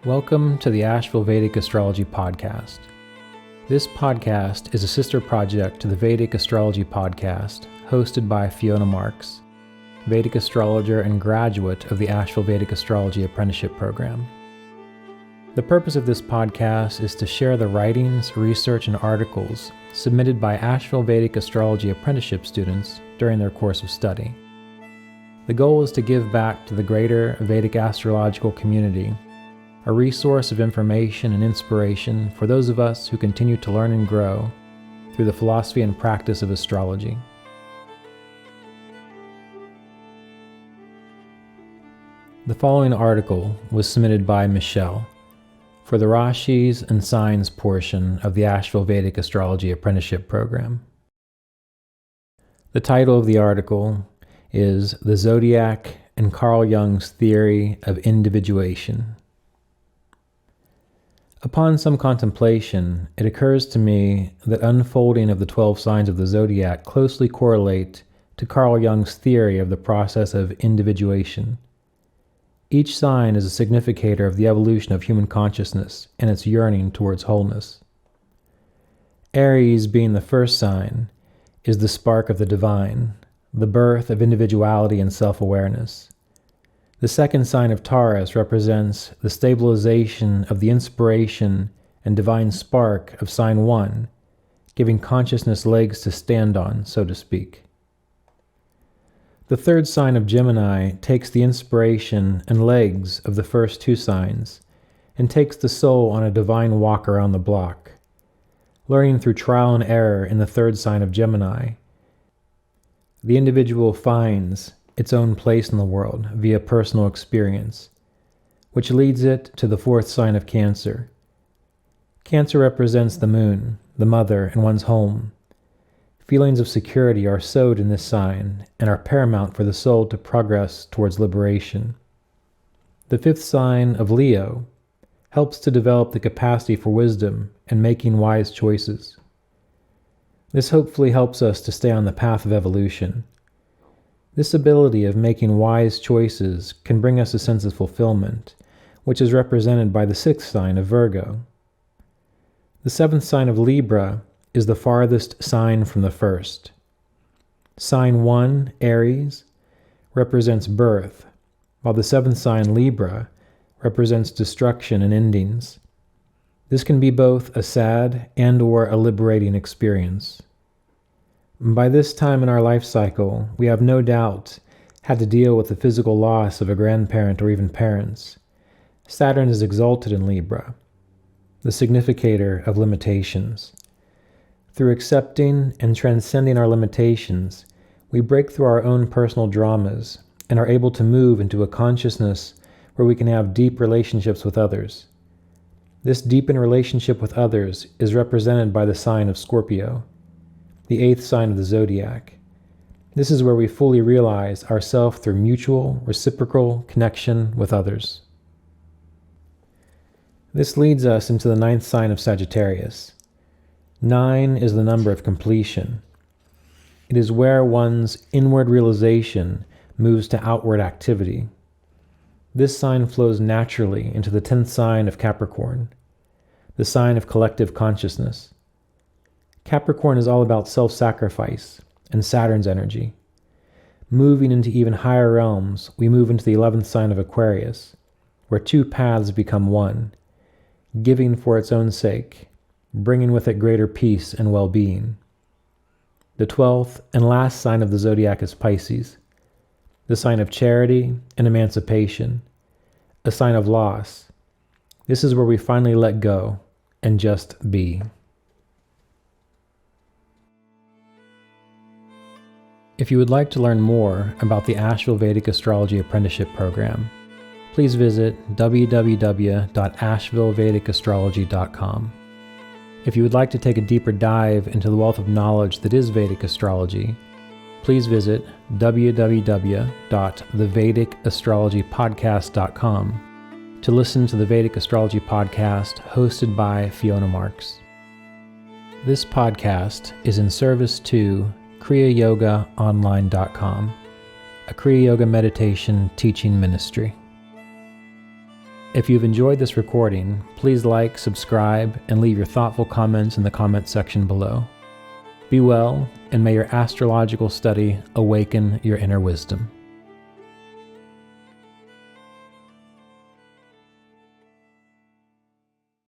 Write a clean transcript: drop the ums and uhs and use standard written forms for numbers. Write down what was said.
Welcome to the Asheville Vedic Astrology Podcast. This podcast is a sister project to the Vedic Astrology Podcast, hosted by Fiona Marks, Vedic astrologer and graduate of the Asheville Vedic Astrology Apprenticeship program. The purpose of this podcast is to share the writings, research, and articles submitted by Asheville Vedic Astrology Apprenticeship students during their course of study. The goal is to give back to the greater Vedic astrological community a resource of information and inspiration for those of us who continue to learn and grow through the philosophy and practice of astrology. The following article was submitted by Michelle for the Rashis and Signs portion of the Asheville Vedic Astrology Apprenticeship program. The title of the article is The Zodiac and Carl Jung's Theory of Individuation. Upon some contemplation, it occurs to me that unfolding of the 12 signs of the zodiac closely correlate to Carl Jung's theory of the process of individuation. Each sign is a significator of the evolution of human consciousness and its yearning towards wholeness. Aries, being the first sign, is the spark of the divine, the birth of individuality and self-awareness. The second sign of Taurus represents the stabilization of the inspiration and divine spark of sign 1, giving consciousness legs to stand on, so to speak. The third sign of Gemini takes the inspiration and legs of the first two signs and takes the soul on a divine walk around the block, learning through trial and error in the third sign of Gemini. The individual finds its own place in the world via personal experience, which leads it to the fourth sign of Cancer. Cancer represents the moon, the mother, and one's home. Feelings of security are sowed in this sign and are paramount for the soul to progress towards liberation. The fifth sign of Leo helps to develop the capacity for wisdom and making wise choices. This hopefully helps us to stay on the path of evolution. This ability of making wise choices can bring us a sense of fulfillment, which is represented by the sixth sign of Virgo. The seventh sign of Libra is the farthest sign from the first. Sign 1, Aries, represents birth, while the seventh sign, Libra, represents destruction and endings. This can be both a sad and/or a liberating experience. By this time in our life cycle, we have no doubt had to deal with the physical loss of a grandparent or even parents. Saturn is exalted in Libra, the significator of limitations. Through accepting and transcending our limitations, we break through our own personal dramas and are able to move into a consciousness where we can have deep relationships with others. This deepened relationship with others is represented by the sign of Scorpio, the eighth sign of the zodiac. This is where we fully realize ourselves through mutual, reciprocal connection with others. This leads us into the ninth sign of Sagittarius. 9 is the number of completion. It is where one's inward realization moves to outward activity. This sign flows naturally into the 10th sign of Capricorn, the sign of collective consciousness. Capricorn is all about self-sacrifice and Saturn's energy. Moving into even higher realms, we move into the 11th sign of Aquarius, where two paths become one, giving for its own sake, bringing with it greater peace and well-being. The 12th and last sign of the zodiac is Pisces, the sign of charity and emancipation, a sign of loss. This is where we finally let go and just be. If you would like to learn more about the Asheville Vedic Astrology Apprenticeship program, please visit www.ashevillevedicastrology.com. If you would like to take a deeper dive into the wealth of knowledge that is Vedic astrology, please visit www.thevedicastrologypodcast.com to listen to the Vedic Astrology Podcast hosted by Fiona Marks. This podcast is in service to KriyaYogaOnline.com, a Kriya Yoga meditation teaching ministry. If you've enjoyed this recording, please like, subscribe, and leave your thoughtful comments in the comments section below. Be well, and may your astrological study awaken your inner wisdom.